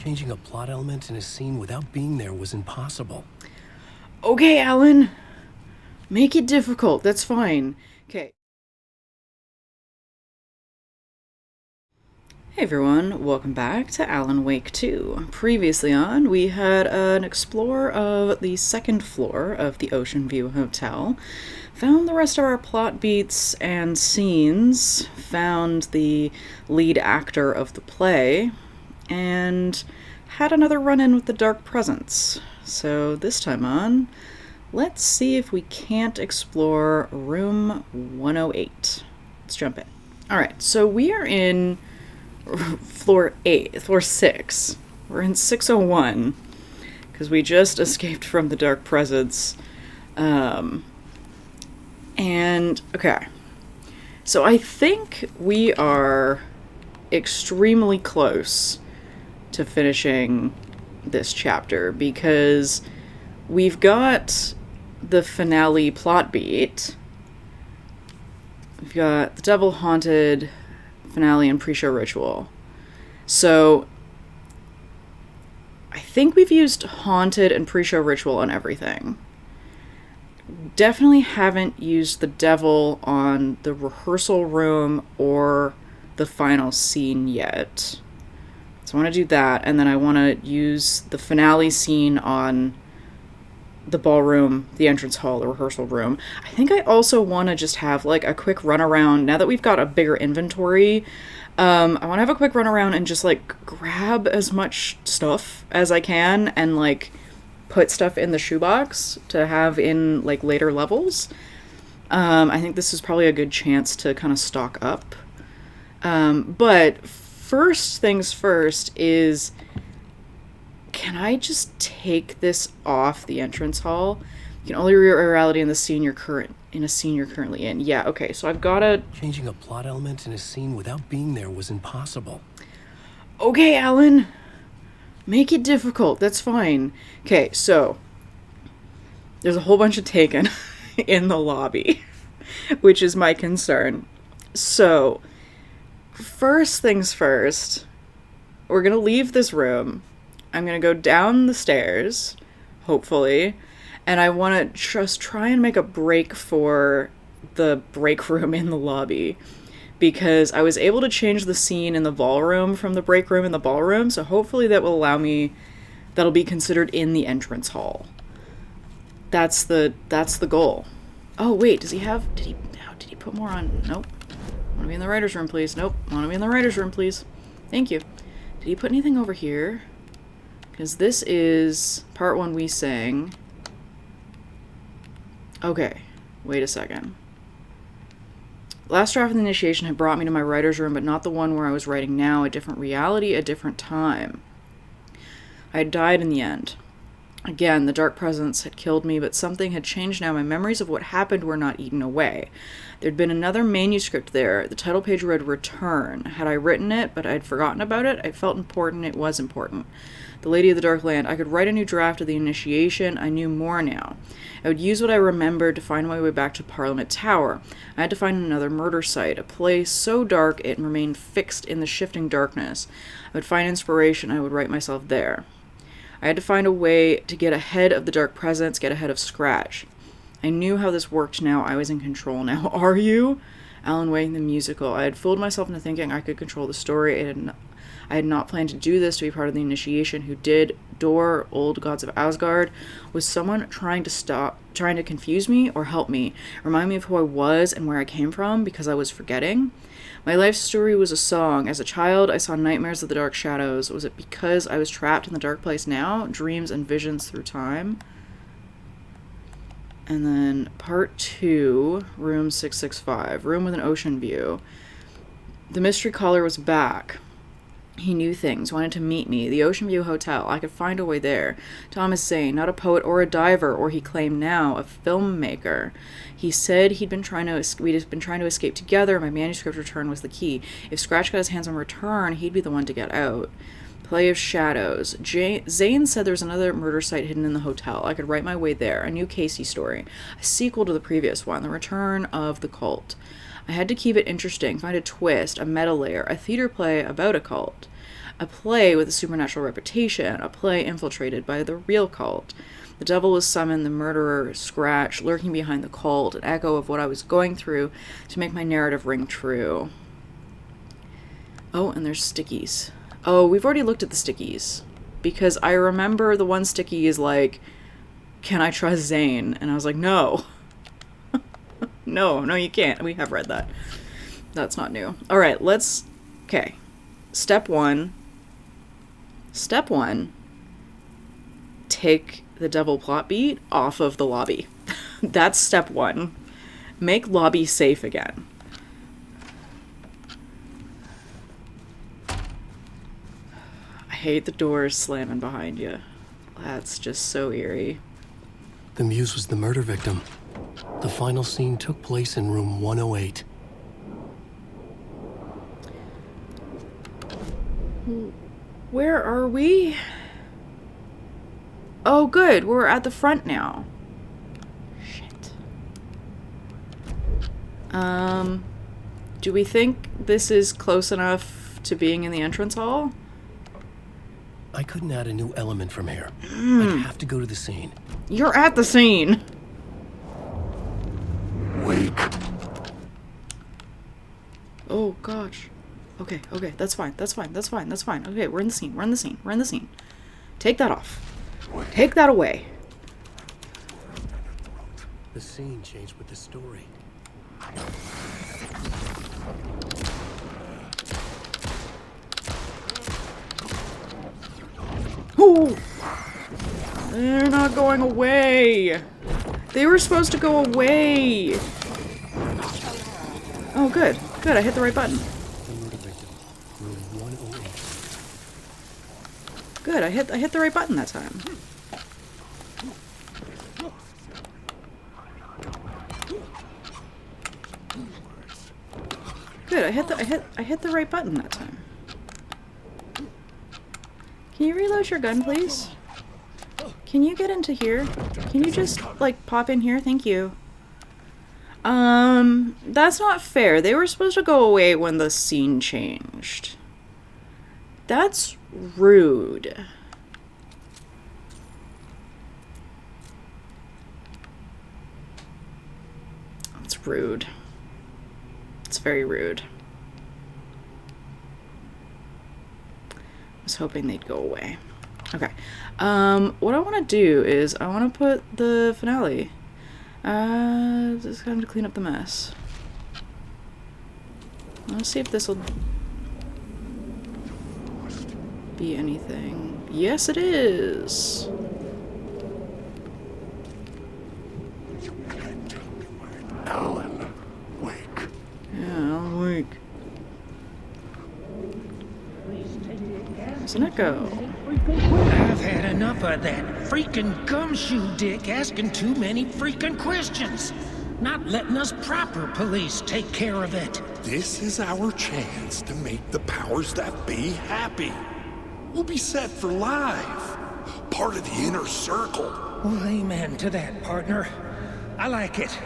Changing a plot element in a scene without being there was impossible. Okay, Alan. Make it difficult. That's fine. Okay. Hey everyone, welcome back to Alan Wake 2. Previously on, we had an explorer of the second floor of the Ocean View Hotel, found the rest of our plot beats and scenes, found the lead actor of the play, and had another run in with the Dark Presence. So this time on, let's see if we can't explore room 108. Let's jump in. Alright, so we are in floor 6. We're in 601 because we just escaped from the Dark Presence. And okay, so I think we are extremely close to finishing this chapter because we've got the finale plot beat. We've got the devil haunted finale and pre-show ritual. So I think we've used haunted and pre-show ritual on everything. Definitely haven't used the devil on the rehearsal room or the final scene yet. So I want to do that, and then I want to use the finale scene on the ballroom, the entrance hall, the rehearsal room. I think I also want to just have like a quick run around now that we've got a bigger inventory. I want to have a quick run around and just like grab as much stuff as I can and like put stuff in the shoebox to have in like later levels. I think this is probably a good chance to kind of stock up. But first things first is, can I just take this off the entrance hall? You can only reveal reality in the scene you're currently in. Yeah, okay, so I've gotta. Changing a plot element in a scene without being there was impossible. Okay, Alan. Make it difficult. That's fine. Okay, so there's a whole bunch of taken in the lobby, which is my concern. So, first things first, we're gonna leave this room. I'm gonna go down the stairs, hopefully, and I want to just try and make a break for the break room in the lobby because I was able to change the scene in the ballroom from the break room in the ballroom, so hopefully that will allow me, that'll be considered in the entrance hall. That's the goal. Oh wait, did he put more on? Nope. Want to be in the writer's room, please. Nope. Want to be in the writer's room, please. Thank you. Did he put anything over here? Because this is part one we sang. Okay, wait a second. Last draft of the initiation had brought me to my writer's room, but not the one where I was writing now. A different reality, a different time. I had died in the end. Again, the dark presence had killed me, but something had changed now. My memories of what happened were not eaten away. There'd been another manuscript there. The title page read Return. Had I written it, but I'd forgotten about it? I felt important. It was important. The Lady of the Dark Land. I could write a new draft of the initiation. I knew more now. I would use what I remembered to find my way back to Parliament Tower. I had to find another murder site, a place so dark it remained fixed in the shifting darkness. I would find inspiration. I would write myself there. I had to find a way to get ahead of the dark presence, get ahead of Scratch. I knew how this worked now. I was in control now. Are you? Alan Wake the musical. I had fooled myself into thinking I could control the story. I had not planned to do this, to be part of the initiation. Who did? Dor, old gods of Asgard. Was someone trying to confuse me or help me? Remind me of who I was and where I came from because I was forgetting? My life story was a song. As a child, I saw nightmares of the dark shadows. Was it because I was trapped in the dark place now? Dreams and visions through time? And then part 2, room 665, room with an ocean view. The mystery caller was back. He knew things, wanted to meet me. The Ocean View Hotel. I could find a way there. Thomas Zane, not a poet or a diver, or he claimed now, a filmmaker. He said we'd been trying to escape together. My manuscript return was the key. If Scratch got his hands on Return, he'd be the one to get out. Play of Shadows. Zane said there was another murder site hidden in the hotel. I could write my way there. A new Casey story. A sequel to the previous one. The Return of the Cult. I had to keep it interesting, find a twist, a meta layer, a theater play about a cult. A play with a supernatural reputation, a play infiltrated by the real cult. The devil was summoned, the murderer Scratch, lurking behind the cult, an echo of what I was going through to make my narrative ring true. Oh, and there's stickies. Oh, we've already looked at the stickies. Because I remember the one sticky is like, can I trust Zane? And I was like, no. No, you can't. We have read that. That's not new. All right, okay. Step one. Take the devil plot beat off of the lobby. That's step one. Make lobby safe again. I hate the doors slamming behind you. That's just so eerie. The Muse was the murder victim. The final scene took place in room 108. Where are we? Oh, good. We're at the front now. Shit. Do we think this is close enough to being in the entrance hall? I couldn't add a new element from here. I'd have to go to the scene. You're at the scene. Wake. Oh, gosh. Okay, that's fine. Okay, we're in the scene. Take that off. Take that away. The scene changed with the story. Oh! They're not going away. They were supposed to go away. Oh, good. Good, I hit the right button. The murder victim, room 108. Good, I hit the right button that time. Good, I hit the right button that time. Can you reload your gun, please? Can you get into here? Can you just, like, pop in here? Thank you. That's not fair. They were supposed to go away when the scene changed. That's rude. That's rude. It's very rude. I was hoping they'd go away. Okay. What I want to do is I want to put the finale. Just kind of clean up the mess. Let's see if this will be anything. Yes, it is. Alan, wake. Yeah, Alan Wake. There's an echo. I've had enough of that freaking gumshoe dick asking too many freaking questions. Not letting us proper police take care of it. This is our chance to make the powers that be happy. We'll be set for life. Part of the inner circle. Well, amen to that, partner. I like it.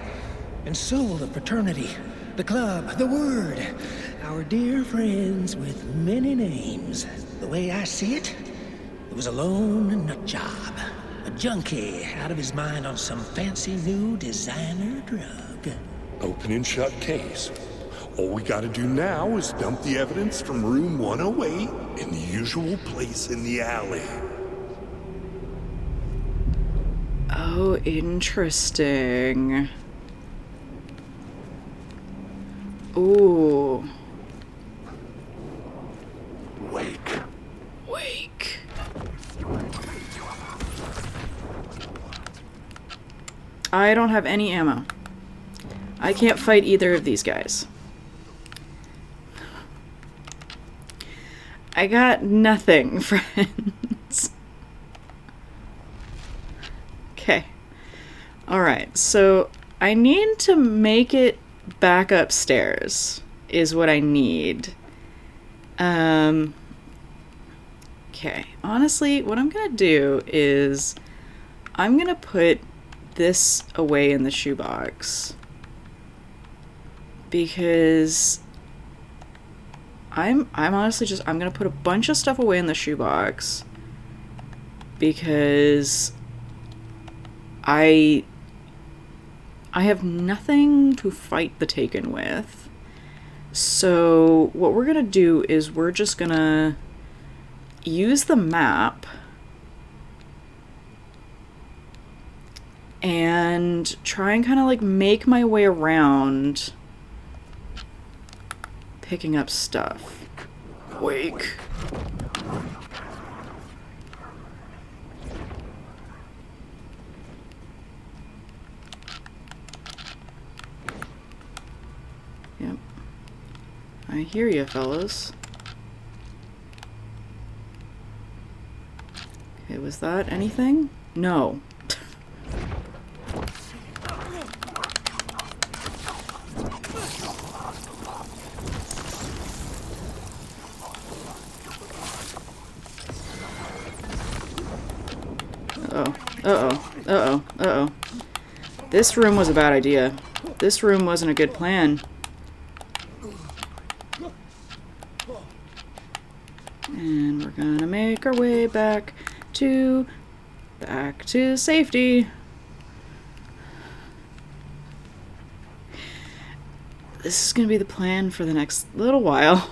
And so will the fraternity, the club, the word. Our dear friends with many names. The way I see it, it was a lone nut job. A junkie out of his mind on some fancy new designer drug. Open and shut case. All we gotta do now is dump the evidence from room 108 in the usual place in the alley. Oh, interesting. Ooh. Wake. Wake. I don't have any ammo. I can't fight either of these guys. I got nothing, friends. Okay. Alright, so I need to make it back upstairs, is what I need. Okay. Honestly, what I'm gonna do is I'm gonna put this away in the shoebox. Because I'm honestly just, I'm gonna put a bunch of stuff away in the shoebox because I have nothing to fight the Taken with. So what we're gonna do is we're just gonna use the map and try and kind of like make my way around picking up stuff. Wake. Yep. I hear you, fellas. Okay, was that anything? No. Uh-oh. This room was a bad idea. This room wasn't a good plan. And we're gonna make our way back to safety. This is gonna be the plan for the next little while.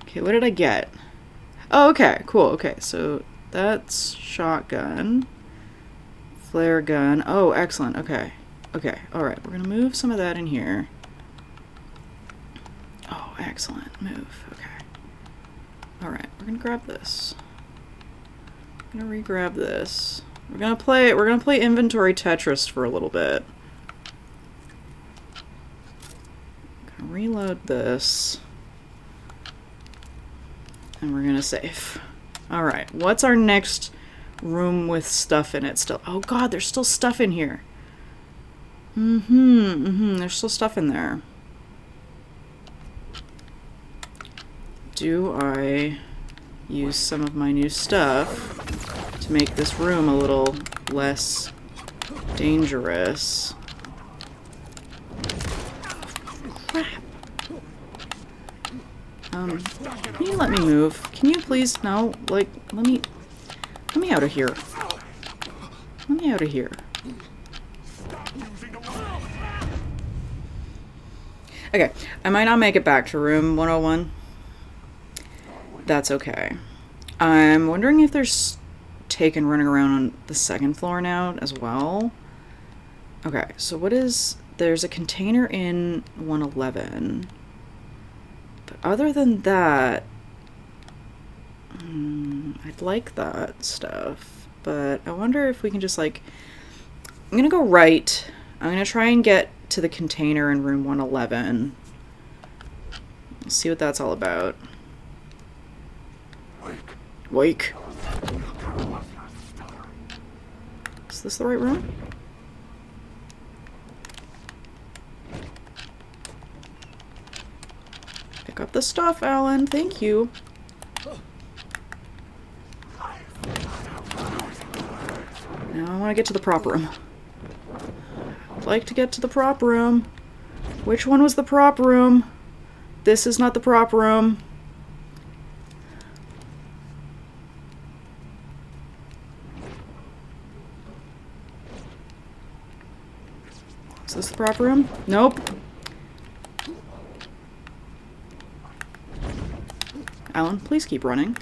Okay, what did I get? Oh, okay, cool. Okay, so that's shotgun, flare gun. Oh, excellent. Okay, all right. We're gonna move some of that in here. Oh, excellent. Move. Okay. All right, we're gonna grab this. I'm gonna re-grab this. We're gonna play inventory Tetris for a little bit. Gonna reload this. And we're gonna save. Alright, what's our next room with stuff in it still? Oh god, there's still stuff in here. There's still stuff in there. Do I use some of my new stuff to make this room a little less dangerous? Crap. Can you let me move? Can you please? No, like, let me out of here. Let me out of here. Okay, I might not make it back to room 101. That's okay. I'm wondering if there's Taken running around on the second floor now as well. Okay, so what is... There's a container in 111. But other than that... I'd like that stuff. But I wonder if we can just, like... I'm gonna go right. I'm gonna try and get to the container in room 111. Let's see what that's all about. Wake. Is this the right room? Pick up the stuff, Alan. Thank you. Now I want to get to the prop room. I'd like to get to the prop room. Which one was the prop room? This is not the prop room. Is this the prop room? Nope. Alan, please keep running.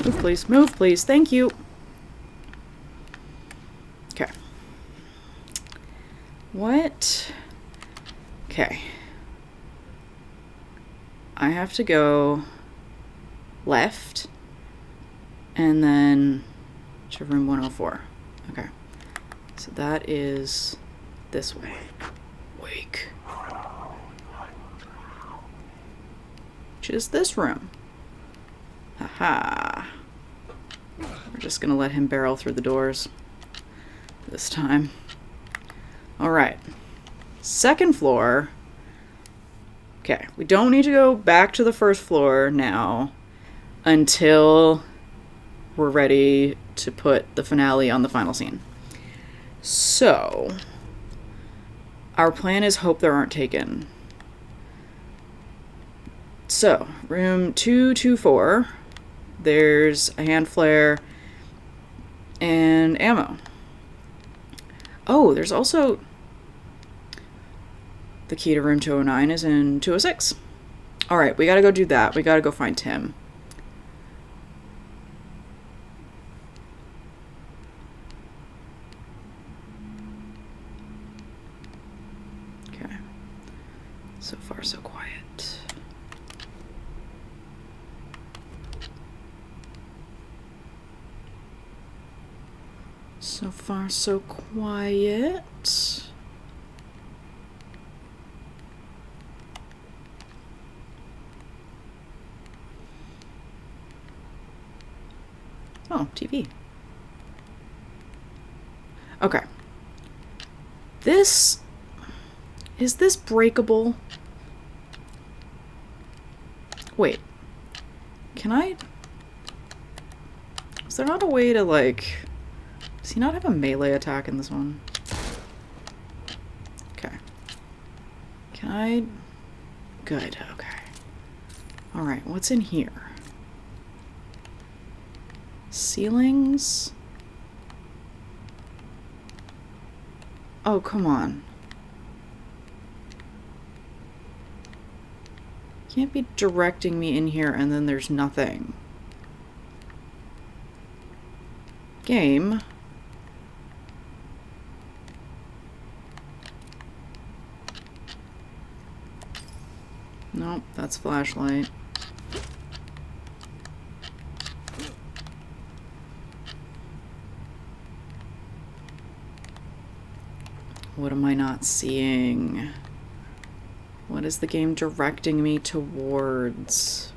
Move, please. Move, please. Thank you. Okay. What? Okay. I have to go left and then to room 104. Okay. So that is this way. Wake. Which is this room. Haha. We're just gonna let him barrel through the doors this time. Alright. Second floor. Okay, we don't need to go back to the first floor now until we're ready to put the finale on the final scene. So, Our plan is hope there aren't taken. So, room 224. There's a hand flare and ammo. Oh, there's also... The key to room 209 is in 206. Alright, we gotta go do that. We gotta go find Tim. Okay. So far, so quiet. So far, so quiet. Oh, TV. Okay. Is this breakable? Wait. Can I? Is there not a way to, like... Does he not have a melee attack in this one? Okay. Can I? Good, okay. Alright, what's in here? Ceilings? Oh, come on. Can't be directing me in here and then there's nothing. Game. Nope, that's flashlight. What am I not seeing? What is the game directing me towards?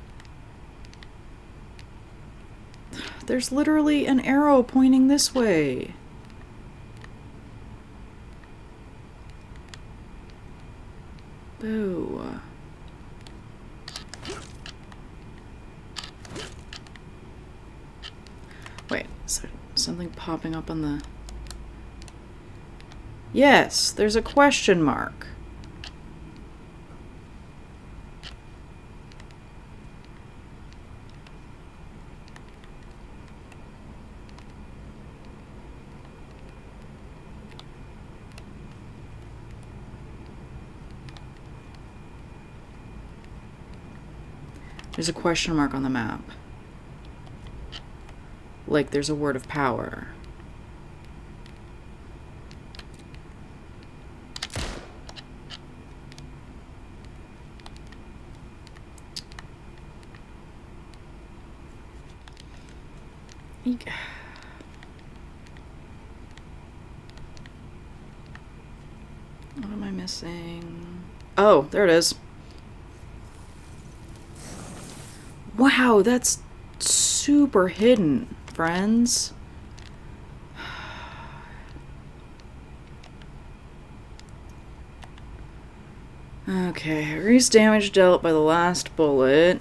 There's literally an arrow pointing this way. Boo. Wait, is there something popping up on the... Yes, there's a question mark. There's a question mark on the map. Like there's a word of power. Eek. What am I missing? Oh, there it is. Wow, that's super hidden, friends. Okay, increased damage dealt by the last bullet.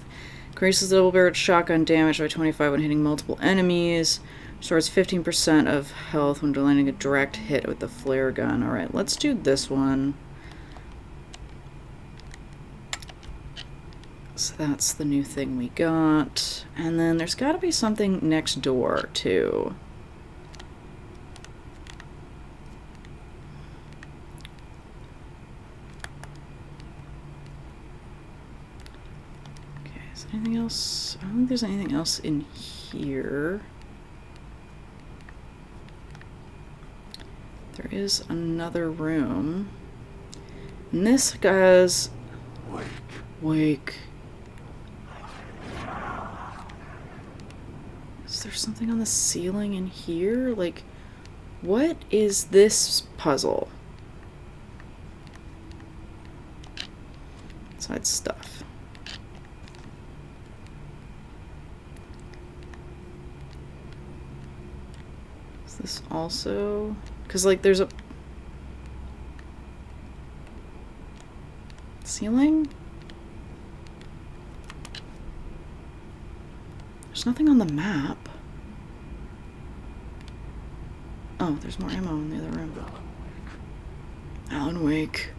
Increases the double-barreled shotgun damage by 25 when hitting multiple enemies. Restores 15% of health when landing a direct hit with the flare gun. Alright, let's do this one. So that's the new thing we got. And then there's got to be something next door, too. Okay, is there anything else? I don't think there's anything else in here. There is another room. And this guy's... Wake. Is there something on the ceiling in here? Like, what is this puzzle? Besides stuff. Is this also... Because, like, there's a... Ceiling? There's nothing on the map. Oh, there's more ammo in the other room. Alan Wake.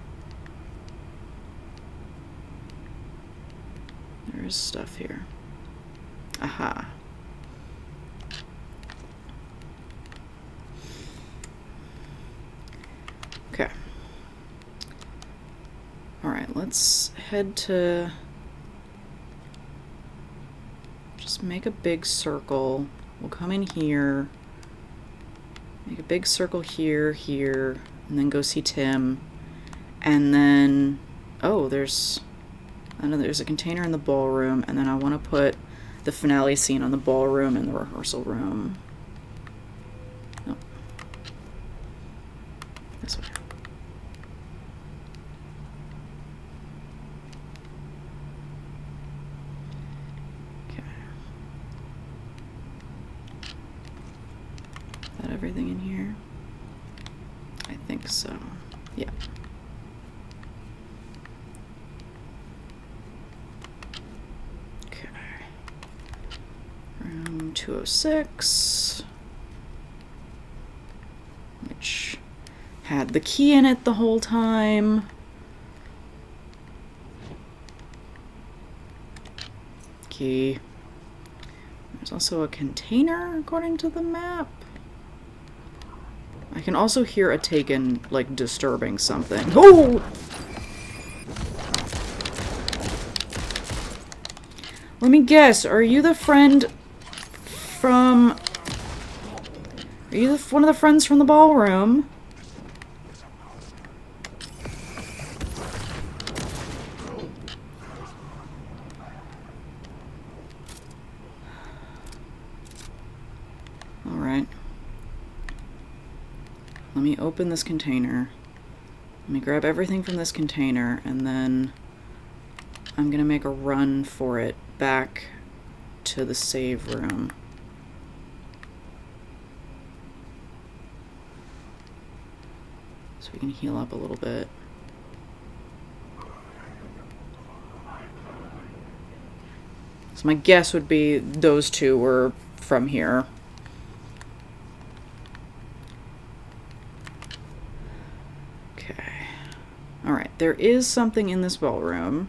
There is stuff here. Aha. Okay. Alright, let's head to... Just make a big circle. We'll come in here. Make a big circle here, here, and then go see Tim. And then... Oh, there's... I know there's a container in the ballroom, and then I want to put the finale scene on the ballroom and the rehearsal room. Nope. This way. Okay. Is that everything in here? I think so. Yeah. Room 206, which had the key in it the whole time. Key. There's also a container, according to the map. I can also hear a Taken, like, disturbing something. Oh! Let me guess, are you the friend from... Are you one of the friends from the ballroom? Alright. Let me open this container. Let me grab everything from this container, and then I'm gonna make a run for it back to the save room. So we can heal up a little bit. So my guess would be those two were from here. Okay. Alright, there is something in this ballroom.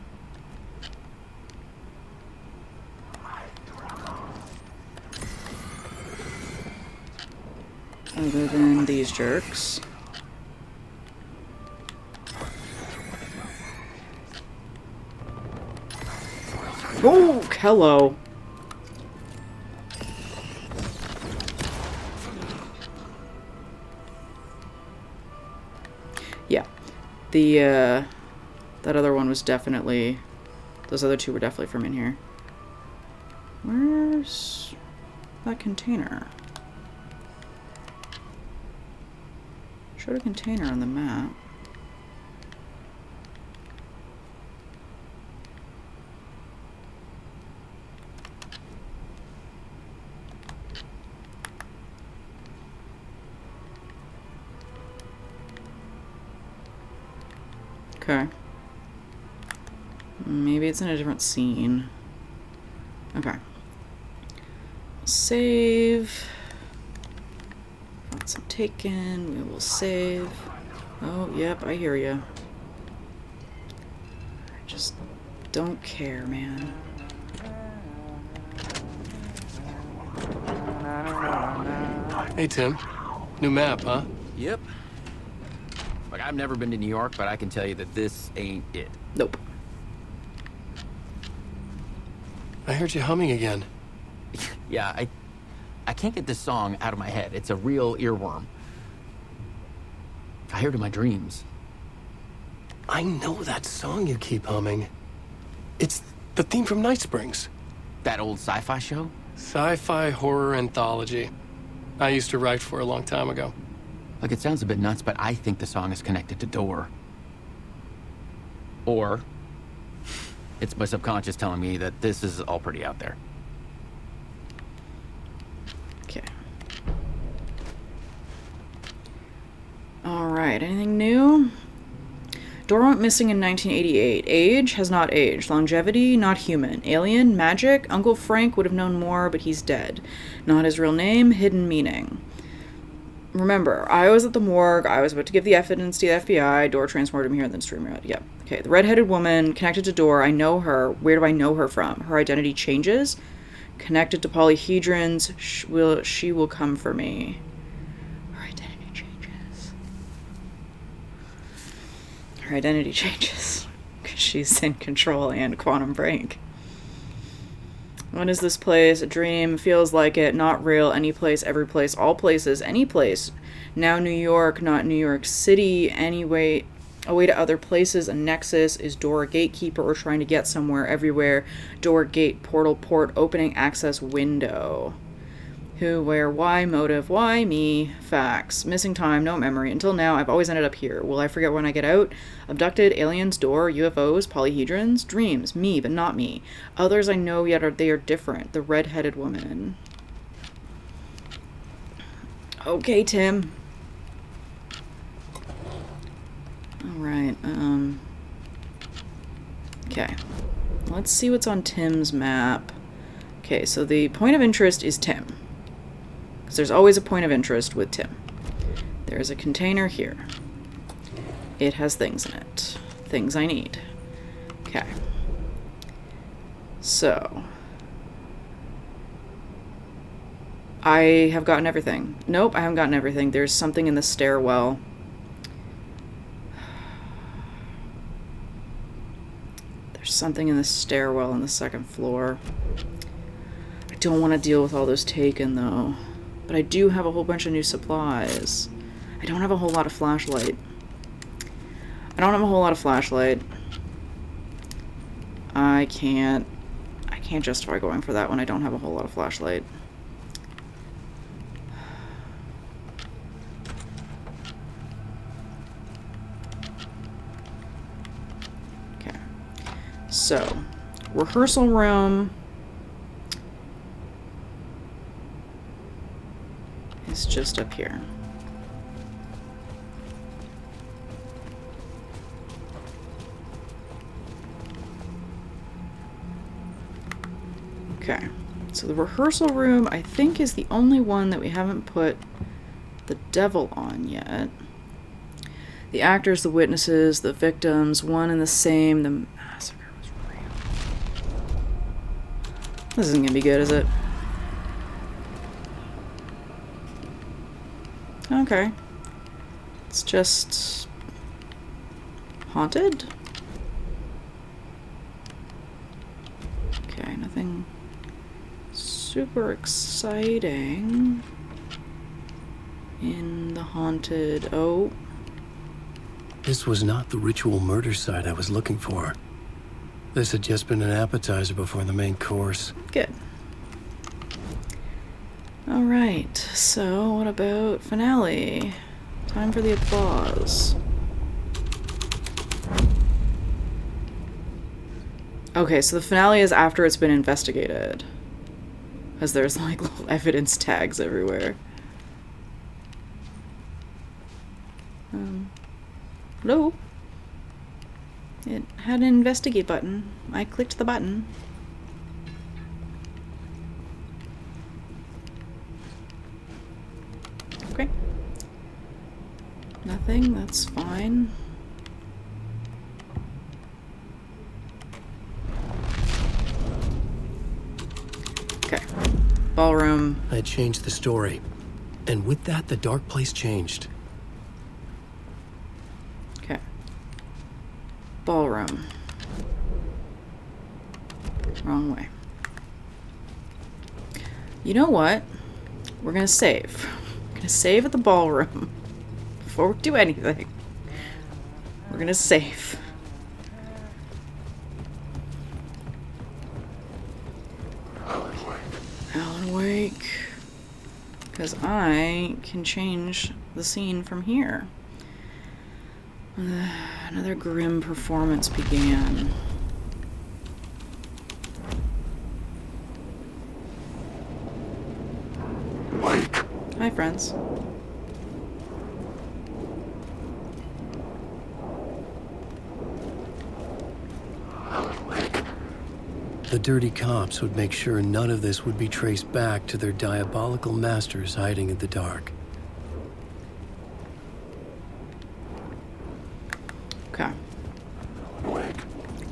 Other than these jerks. Oh, hello. Yeah. That other one was definitely... Those other two were definitely from in here. Where's that container? Showed a container on the map. Okay. Maybe it's in a different scene. Okay. Save. Some Taken. We will save. Oh, yep, I hear you. I just don't care, man. Hey, Tim. New map, huh? Yep. Like, I've never been to New York, but I can tell you that this ain't it. Nope. I heard you humming again. Yeah, I can't get this song out of my head. It's a real earworm. I hear it in my dreams. I know that song you keep humming. It's the theme from Night Springs. That old sci-fi show? Sci-fi horror anthology. I used to write for a long time ago. Like, it sounds a bit nuts, but I think the song is connected to Door. Or it's my subconscious telling me that this is all pretty out there. Okay. Alright, anything new? Dora went missing in 1988. Age has not aged. Longevity, not human. Alien, magic. Uncle Frank would have known more, but he's dead. Not his real name, hidden meaning. remember, I was at the morgue. I was about to give the evidence to the FBI. Door transported me here, and then streamer. Yep. Okay, the redheaded woman connected to Door. I know her. Where do I know her from? Her identity changes. Connected to polyhedrons. She will come for me. Her identity changes. Her identity changes. Because she's in control and quantum break. When is this place? A dream. Feels like it. Not real. Any place, every place, all places, any place. Now New York, not New York City. Anyway, a way to other places. A nexus. Is Door a gatekeeper or trying to get somewhere? Everywhere. Door, gate, portal, port, opening, access, window. Who, where, why, motive, why, me, facts. Missing time, no memory. Until now, I've always ended up here. Will I forget when I get out? Abducted, aliens, Door, UFOs, polyhedrons, dreams, me, but not me. Others I know yet they are different. The red-headed woman. Okay, Tim. Alright, okay. Let's see what's on Tim's map. Okay, so the point of interest is Tim. Because there's always a point of interest with Tim. There's a container here. It has things in it. Things I need. Okay. So. I have gotten everything. Nope, I haven't gotten everything. There's something in the stairwell. There's something in the stairwell on the second floor. I don't want to deal with all those taken, though. But I do have a whole bunch of new supplies. I don't have a whole lot of flashlight. I can't justify going for that when I don't have a whole lot of flashlight. Okay. So, rehearsal room. It's just up here. Okay, so the rehearsal room I think is the only one that we haven't put the devil on yet. The actors, the witnesses, the victims, one and the same. The massacre was real. This isn't gonna be good, is it? Okay. It's just haunted? Okay, nothing super exciting in the haunted. Oh. This was not the ritual murder site I was looking for. This had just been an appetizer before the main course. Good. Alright, so what about finale? Time for the applause. Okay, so the finale is after it's been investigated. Because there's like little evidence tags everywhere. Hello? It had an investigate button. I clicked the button. Okay. Nothing, that's fine. Okay. Ballroom. I changed the story. And with that, the dark place changed. Okay. Ballroom. Wrong way. You know what? We're gonna save. We're gonna save at the ballroom. Before we do anything. We're gonna save. Alan Wake. Because I can change the scene from here. Another grim performance began. Wake. Hi, friends. The dirty cops would make sure none of this would be traced back to their diabolical masters hiding in the dark.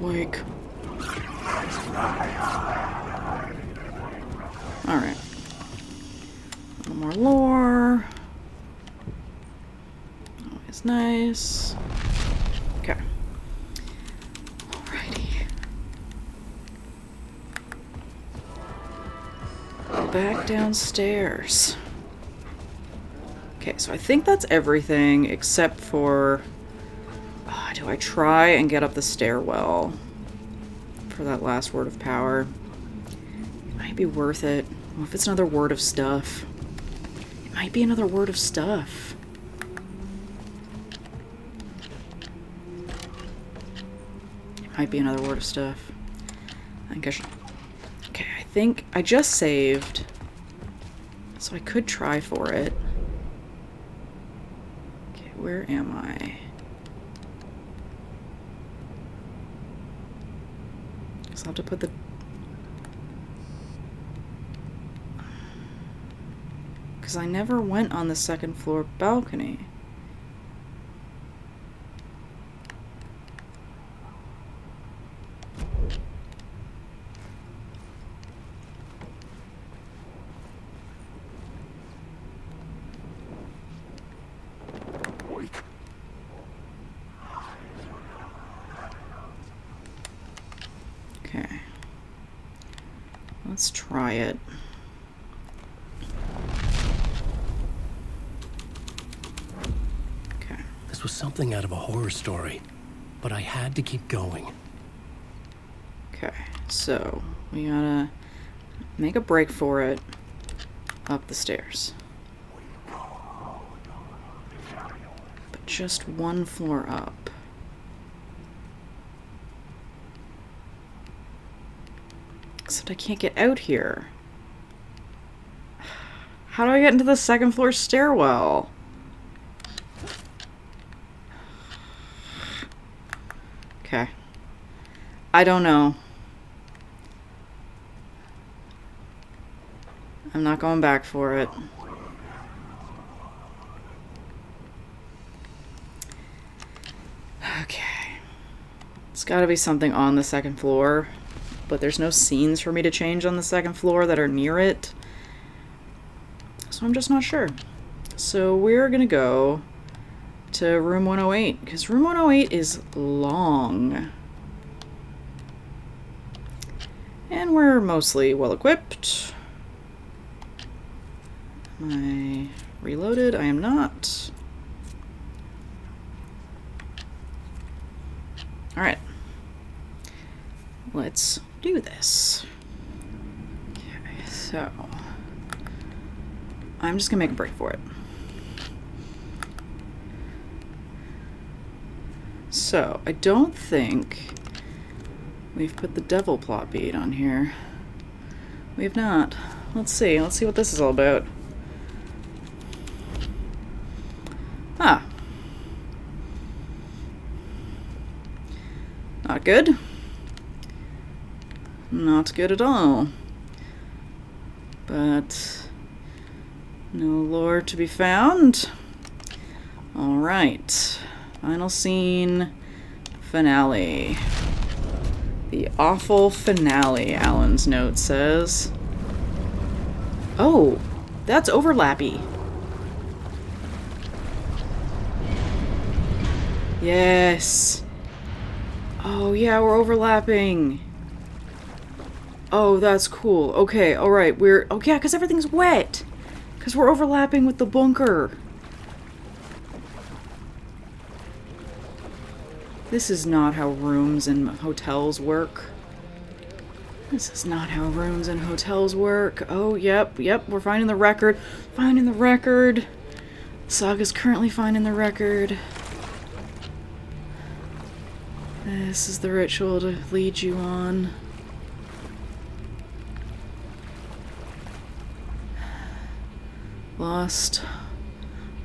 Wake. Alright. A little more lore. Always nice. Okay. Alrighty. Back downstairs. Okay, so I think that's everything except for... do I try and get up the stairwell for that last word of power? It might be worth it. What if it's another word of stuff? It might be another word of stuff. It might be another word of stuff. I think I should... Okay, I think I just saved. So I could try for it. Okay, where am I? So I'll have to put the... Because I never went on the second floor balcony. Okay. Let's try it. Okay. This was something out of a horror story, but I had to keep going. Okay, so we gotta make a break for it up the stairs. But just one floor up. Except I can't get out here. How do I get into the second floor stairwell? Okay. I don't know. I'm not going back for it. Okay. It's gotta be something on the second floor. But there's no scenes for me to change on the second floor that are near it. So I'm just not sure. So we're gonna go to room 108, because room 108 is long. And we're mostly well equipped. Am I reloaded? I am not. Alright. Let's do this. Okay, so I'm just gonna make a break for it. So I don't think we've put the devil plot bead on here. We have not. Let's see what this is all about. Ah. Not good. Not good at all. But no lore to be found. Alright. Final scene. Finale. The awful finale, Alan's note says. Oh, that's overlappy. Yes. Oh yeah, we're overlapping. Oh, that's cool. Okay, alright, we're... Oh yeah, because everything's wet. Because we're overlapping with the bunker. This is not how rooms in hotels work. This is not how rooms in hotels work. Oh, yep, we're finding the record. Finding the record. Saga's currently finding the record. This is the ritual to lead you on. Lost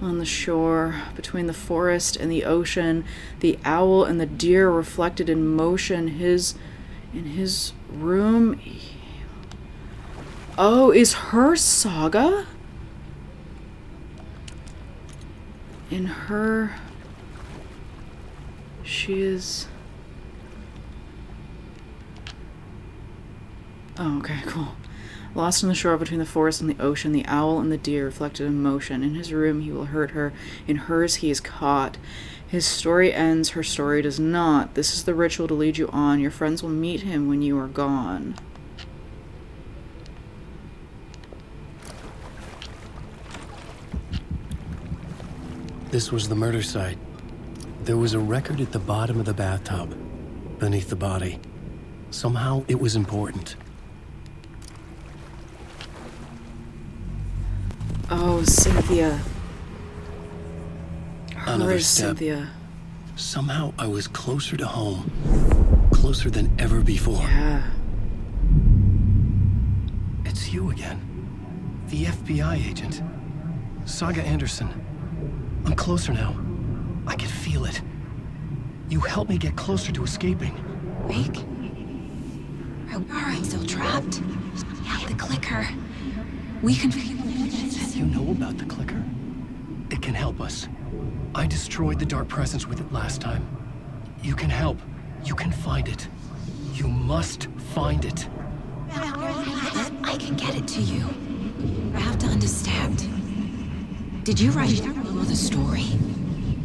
on the shore, between the forest and the ocean, the owl and the deer reflected in motion. In his room. Oh, is her Saga? In her... She is... Oh, okay, cool. Lost on the shore between the forest and the ocean, the owl and the deer reflected in motion. In his room he will hurt her, in hers he is caught. His story ends, her story does not. This is the ritual to lead you on. Your friends will meet him when you are gone. This was the murder site. There was a record at the bottom of the bathtub, beneath the body. Somehow it was important. Oh, Cynthia. Another Where's step. Cynthia? Somehow I was closer to home. Closer than ever before. Yeah. It's you again. The FBI agent. Saga Anderson. I'm closer now. I can feel it. You helped me get closer to escaping. Wake? I'm still trapped. Yeah, the clicker. We can... You know about the clicker? It can help us. I destroyed the dark presence with it last time. You can help. You can find it. You must find it. I can get it to you. I have to understand. Did you write the story?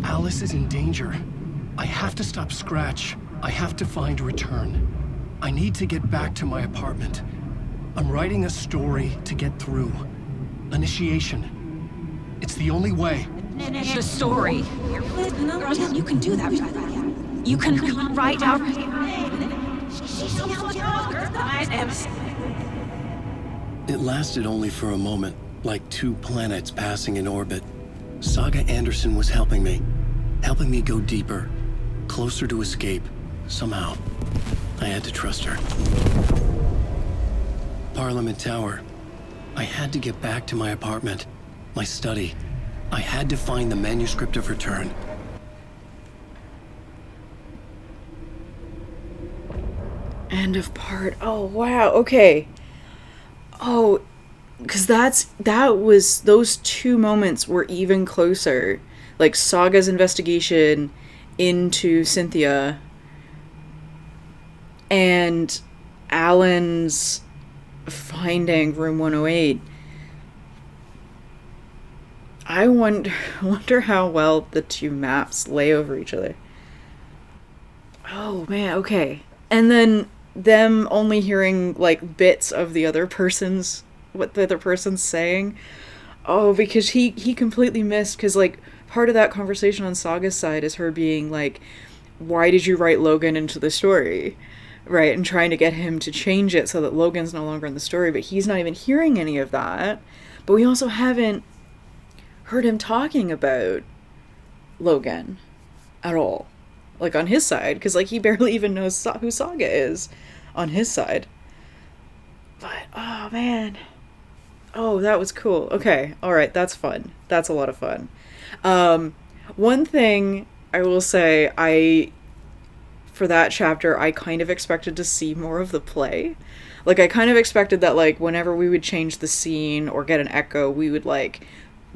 Alice is in danger. I have to stop Scratch. I have to find Return. I need to get back to my apartment. I'm writing a story to get through. Initiation. It's the only way. The story. You can do that. You can write out... It lasted only for a moment, like two planets passing in orbit. Saga Anderson was helping me go deeper, closer to escape, somehow. I had to trust her. Parliament Tower. I had to get back to my apartment, my study. I had to find the manuscript of Return. End of part. Oh, wow. Okay. Oh, because those two moments were even closer. Like Saga's investigation into Cynthia and Alan's finding room 108. I wonder how well the two maps lay over each other. Oh man, okay. And then them only hearing like bits of what the other person's saying. Oh, because he completely missed, because like part of that conversation on Saga's side is her being like, why did you write Logan into the story? Right, and trying to get him to change it so that Logan's no longer in the story, but he's not even hearing any of that. But we also haven't heard him talking about Logan at all. Like on his side, because like he barely even knows who Saga is on his side. But, oh man. Oh, that was cool. Okay, alright, that's fun. That's a lot of fun. One thing I will say, for that chapter, I kind of expected to see more of the play. Like, I kind of expected that, like, whenever we would change the scene or get an echo, we would, like,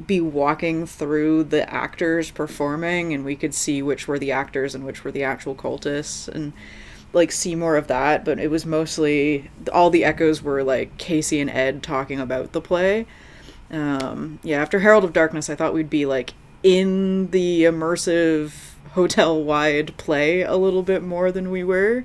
be walking through the actors performing, and we could see which were the actors and which were the actual cultists, and, like, see more of that. But it was mostly, all the echoes were, like, Casey and Ed talking about the play. After Herald of Darkness, I thought we'd be, like, in the immersive hotel-wide play a little bit more than we were.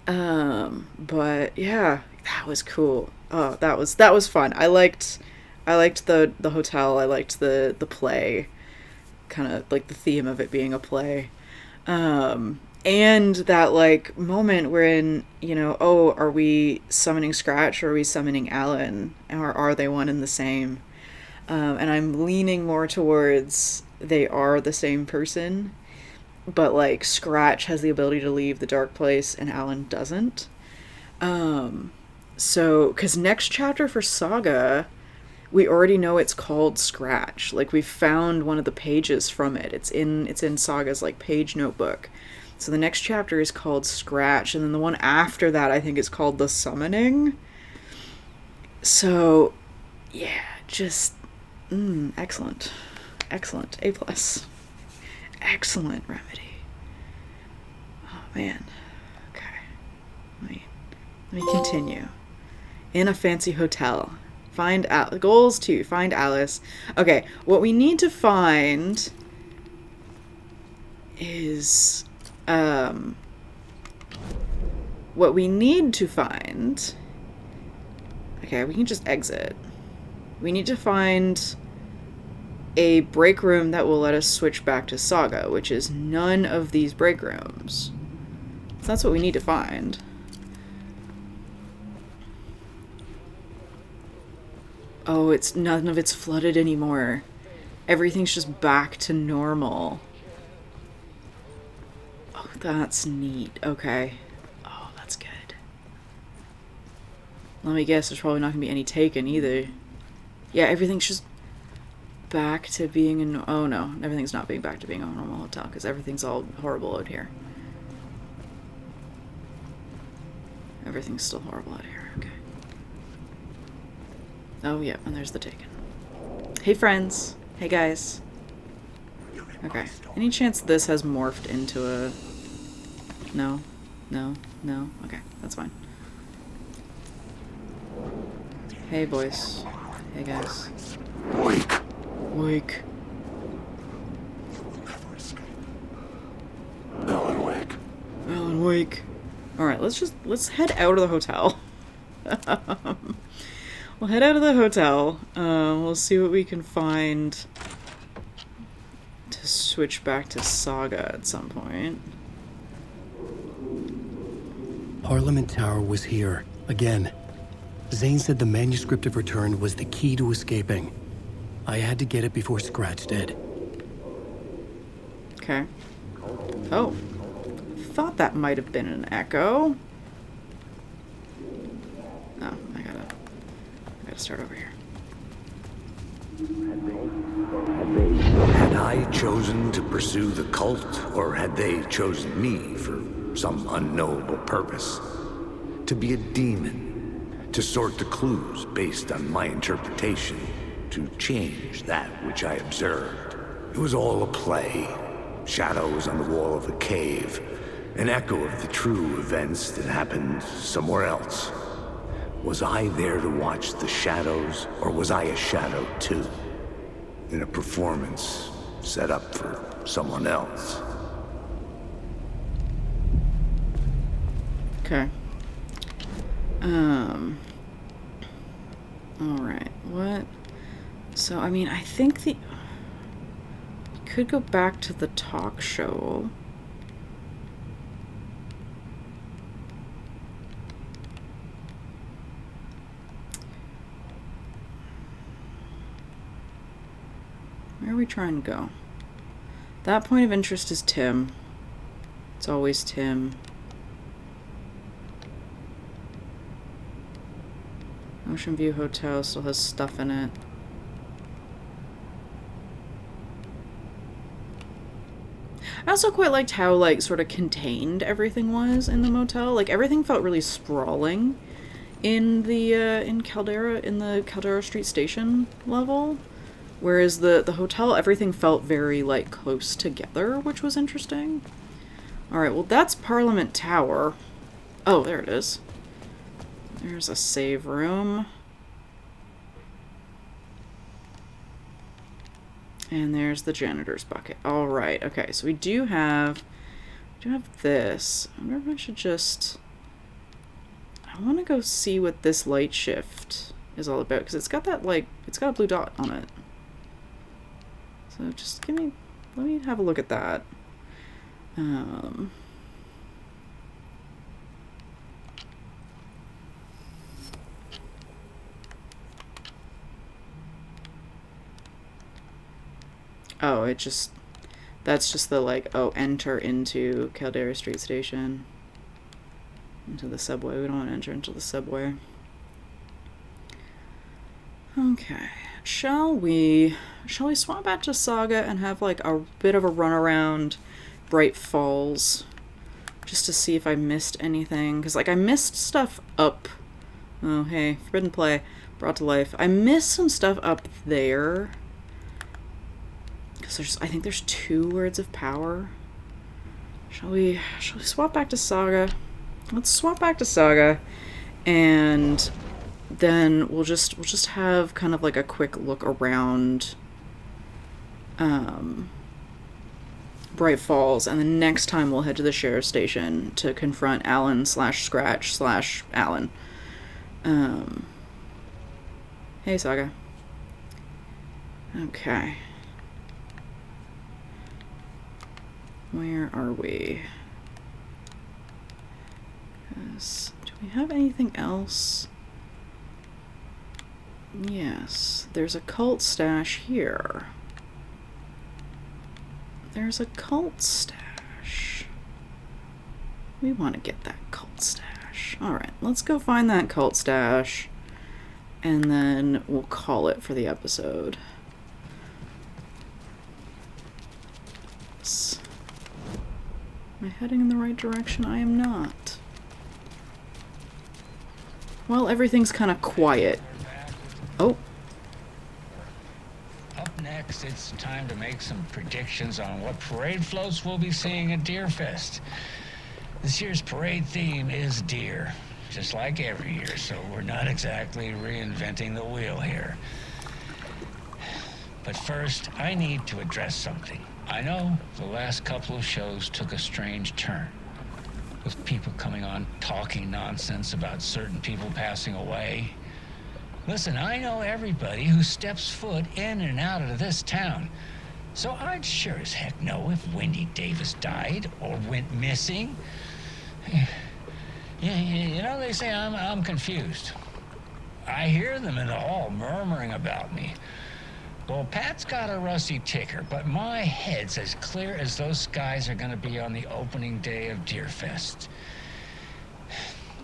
But yeah, that was cool. Oh, that was fun. I liked the hotel. I liked the play, kind of like the theme of it being a play. And that like moment wherein, you know, oh, are we summoning Scratch or are we summoning Alan, or are they one and the same? And I'm leaning more towards they are the same person, but like Scratch has the ability to leave the dark place and Alan doesn't. So, because next chapter for Saga, we already know it's called Scratch. Like, we found one of the pages from it. It's in Saga's like page notebook. So the next chapter is called Scratch, and then the one after that I think is called The Summoning. So, yeah, just excellent. Excellent. A+. Excellent Remedy. Oh, man. Okay. Let me continue. In a fancy hotel. Find Alice. Goals 2. Find Alice. Okay, what we need to find is... what we need to find... Okay, we can just exit. We need to find a break room that will let us switch back to Saga, which is none of these break rooms. So that's what we need to find. Oh, it's none of it's flooded anymore. Everything's just back to normal. Oh, that's neat. Okay. Oh, that's good. Let me guess, there's probably not gonna be any taken either. Yeah, everything's just back to being a... Oh no, everything's not being back to being a normal hotel because everything's all horrible out here. Everything's still horrible out here. Okay. Oh, yeah, and there's the taken. Hey, friends. Hey, guys. Okay. Any chance this has morphed into a... No. No. No. Okay, that's fine. Hey, boys. Hey, guys. Wake. Wake. Alan Wake. Alan Wake. Alright, let's head out of the hotel. We'll head out of the hotel. We'll see what we can find to switch back to Saga at some point. Parliament Tower was here, again. Zane said the manuscript of return was the key to escaping. I had to get it before Scratch did. Okay. Oh. Thought that might have been an echo. Oh, I gotta start over here. Had I chosen to pursue the cult, or had they chosen me for some unknowable purpose? To be a demon, to sort the clues based on my interpretation, to change that which I observed. It was all a play. Shadows on the wall of a cave, an echo of the true events that happened somewhere else. Was I there to watch the shadows, or was I a shadow too? In a performance set up for someone else. Okay. Alright, what? So, I mean, I think we could go back to the talk show. Where are we trying to go? That point of interest is Tim. It's always Tim. Ocean View Hotel still has stuff in it. I also quite liked how, like, sort of contained everything was in the motel. Like, everything felt really sprawling in the, in the Caldera Street Station level. Whereas the hotel, everything felt very, like, close together, which was interesting. Alright, well, that's Parliament Tower. Oh, there it is. There's a save room. And there's the janitor's bucket. Alright, okay, so we do have this. I wonder if I should just... I want to go see what this light shift is all about, because it's got that, like, it's got a blue dot on it. So just let me have a look at that. Oh, that's just the, like, oh, enter into Caldera Street Station. Into the subway. We don't want to enter into the subway. Okay. Shall we swap back to Saga and have, like, a bit of a run around Bright Falls? Just to see if I missed anything. Because, like, I missed stuff up... Oh, hey. Forbidden Play. Brought to life. I missed some stuff up there. Because I think there's 2 words of power. Shall we swap back to Saga? Let's swap back to Saga And then we'll just have kind of like a quick look around Bright Falls, and the next time we'll head to the sheriff's station to confront Alan / Scratch / Alan. Hey, Saga. Okay. Where are we? Do we have anything else? Yes, there's a cult stash here. There's a cult stash. We want to get that cult stash. Alright, let's go find that cult stash. And then we'll call it for the episode. Am I heading in the right direction? I am not. Well, everything's kind of quiet. Oh. Up next, it's time to make some predictions on what parade floats we'll be seeing at Deerfest. This year's parade theme is deer, just like every year, so we're not exactly reinventing the wheel here. But first, I need to address something. I know the last couple of shows took a strange turn, with people coming on talking nonsense about certain people passing away. Listen, I know everybody who steps foot in and out of this town, so I'd sure as heck know if Wendy Davis died or went missing. You know, they say I'm confused. I hear them in the hall murmuring about me. Well, Pat's got a rusty ticker, but my head's as clear as those skies are gonna be on the opening day of Deerfest.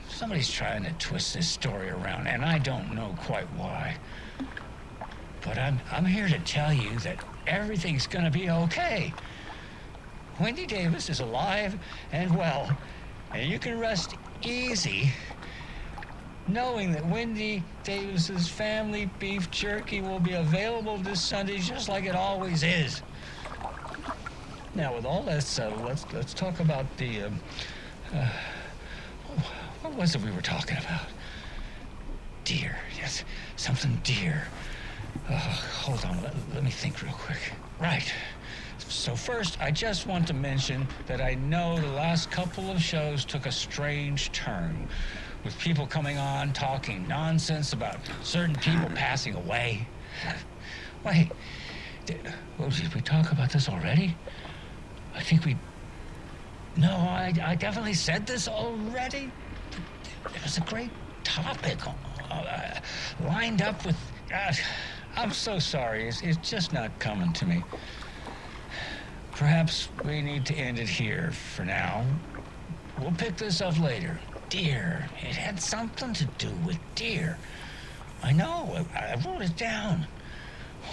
Somebody's trying to twist this story around, and I don't know quite why. But I'm here to tell you that everything's gonna be okay. Wendy Davis is alive and well, and you can rest easy knowing that Wendy Davis's family beef jerky will be available this Sunday just like it always is. Now, with all that settled, let's talk about the what was it we were talking about? Deer, yes, something deer. Hold on, let me think real quick. Right. So first, I just want to mention that I know the last couple of shows took a strange turn, with people coming on talking nonsense about certain people passing away. Wait, did we talk about this already? I think we... No, I definitely said this already. It was a great topic, lined up with... I'm so sorry, it's just not coming to me. Perhaps we need to end it here for now. We'll pick this up later. Deer. It had something to do with deer. I know. I wrote it down.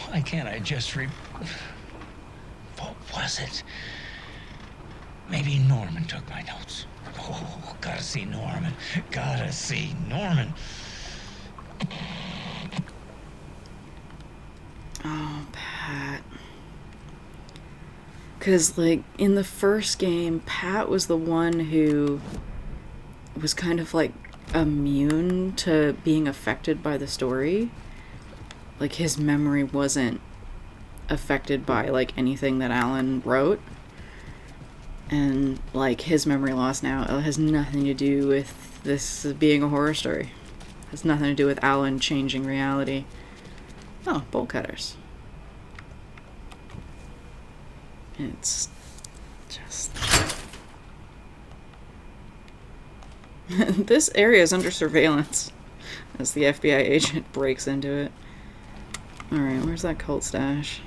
Why can't I just What was it? Maybe Norman took my notes. Oh, gotta see Norman. Gotta see Norman. Oh, Pat. Because, like, in the first game, Pat was the one who was kind of, like, immune to being affected by the story. Like, his memory wasn't affected by, like, anything that Alan wrote. And, like, his memory loss now has nothing to do with this being a horror story. It has nothing to do with Alan changing reality. Oh, bolt cutters. It's just... This area is under surveillance as the FBI agent breaks into it. Alright, where's that cult stash?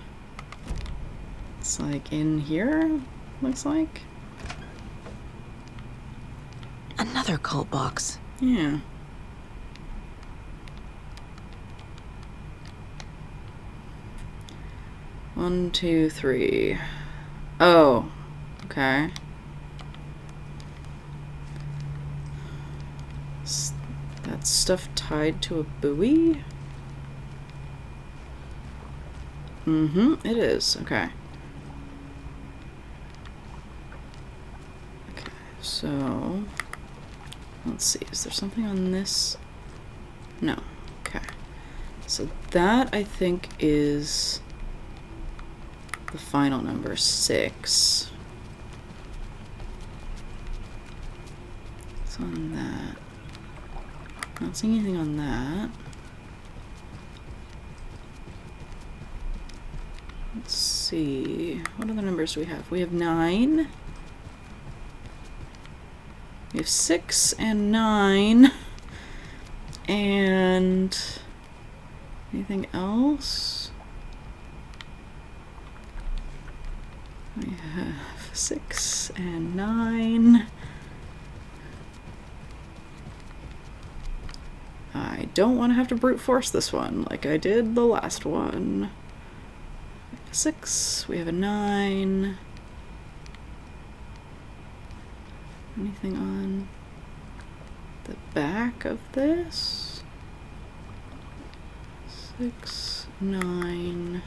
It's like in here, looks like. Another cult box. Yeah. One, two, three. Oh, okay. That stuff tied to a buoy? Mm-hmm, it is. Okay. Okay, so... Let's see, is there something on this? No. Okay. So that, I think, is the final number, 6. What's on that? Not seeing anything on that. Let's see. What other numbers do we have? We have 9. We have 6 and 9. And anything else? We have 6 and 9. I don't want to have to brute force this one like I did the last one. We have a 6, we have a 9. Anything on the back of this? 6, 9.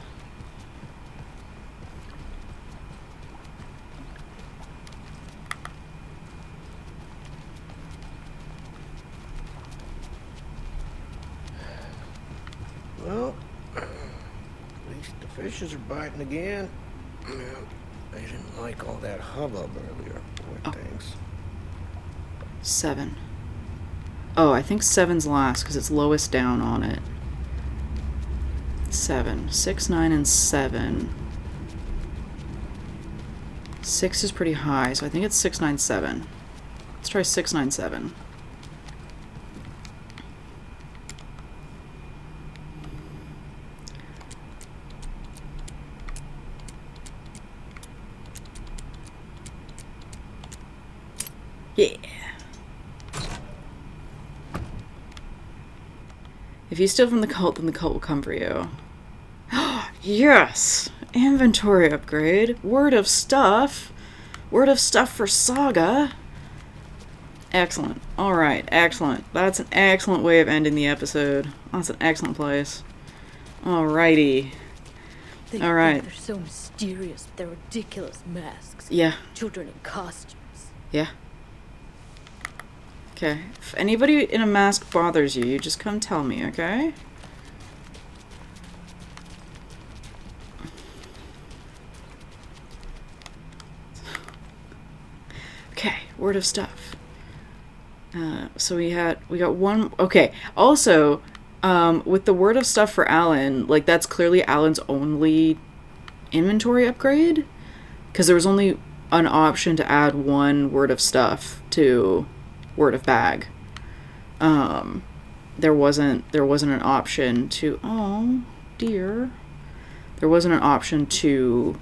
Well, at least the fishes are biting again. Yeah, they didn't like all that hubbub earlier. Poor things. 7. Oh, I think 7's last because it's lowest down on it. 7. 6, 9, and 7. 6 is pretty high, so I think it's 6, 9, 7. Let's try 6, 9, 7. Yeah. If you steal from the cult, then the cult will come for you. Yes! Inventory upgrade. Word of stuff. Word of stuff for Saga. Excellent. Alright, excellent. That's an excellent way of ending the episode. That's an excellent place. Alrighty. Alright. They're so mysterious with their ridiculous masks. Yeah. Children in costumes. Yeah. Okay. If anybody in a mask bothers you, you just come tell me, okay? Okay, word of stuff. So we got one. Okay. Also, with the word of stuff for Alan, like that's clearly Alan's only inventory upgrade, because there was only an option to add one word of stuff to word of bag. There wasn't an option to. Oh dear. There wasn't an option to.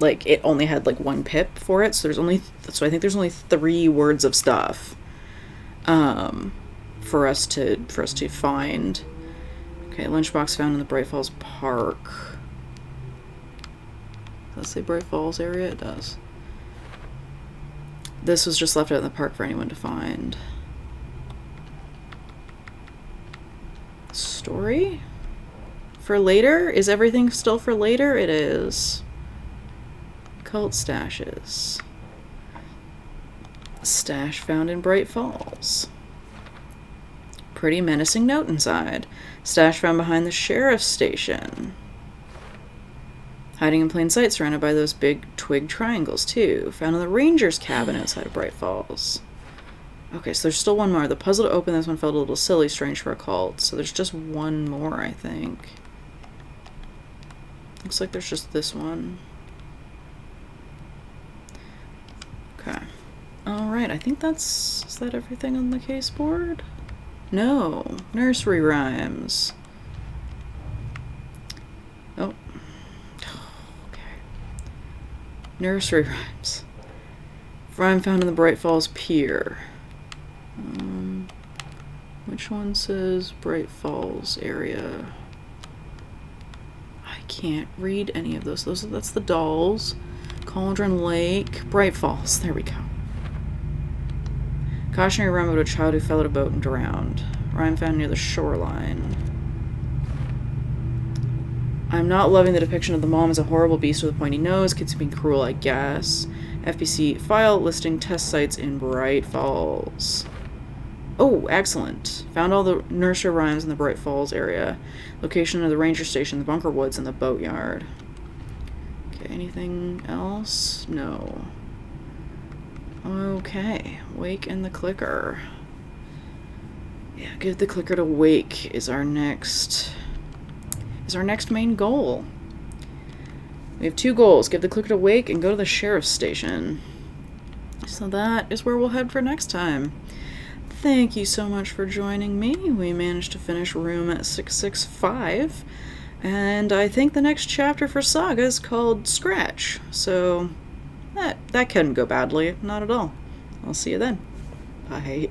Like, it only had, like, one pip for it, so I think there's only 3 words of stuff, for us to find. Okay, lunchbox found in the Bright Falls Park. Does that say Bright Falls area? It does. This was just left out in the park for anyone to find. Story? For later? Is everything still for later? It is. Cult stashes. Stash found in Bright Falls. Pretty menacing note inside. Stash found behind the sheriff's station. Hiding in plain sight, surrounded by those big twig triangles, too. Found in the ranger's cabin outside of Bright Falls. Okay, so there's still one more. The puzzle to open this one felt a little silly, strange for a cult. So there's just one more, I think. Looks like there's just this one. Okay. Alright, I think is that everything on the case board? No. Nursery rhymes. Oh. Okay. Nursery rhymes. Rhyme found in the Bright Falls Pier. Which one says Bright Falls area? I can't read any of those. That's the dolls. Cauldron Lake, Bright Falls. There we go. Cautionary rhyme about a child who fell out of a boat and drowned. Rhyme found near the shoreline. I'm not loving the depiction of the mom as a horrible beast with a pointy nose. Kids being cruel, I guess. FPC file listing test sites in Bright Falls. Oh, excellent. Found all the nursery rhymes in the Bright Falls area. Location of the ranger station, the bunker woods, and the boatyard. Okay, anything else? No. Okay, Wake and the clicker. Yeah, give the clicker to Wake is our next main goal. We have 2 goals. Give the clicker to Wake and go to the sheriff's station. So that is where we'll head for next time. Thank you so much for joining me. We managed to finish room 665. And I think the next chapter for Saga is called Scratch. So that couldn't go badly. Not at all. I'll see you then. Bye.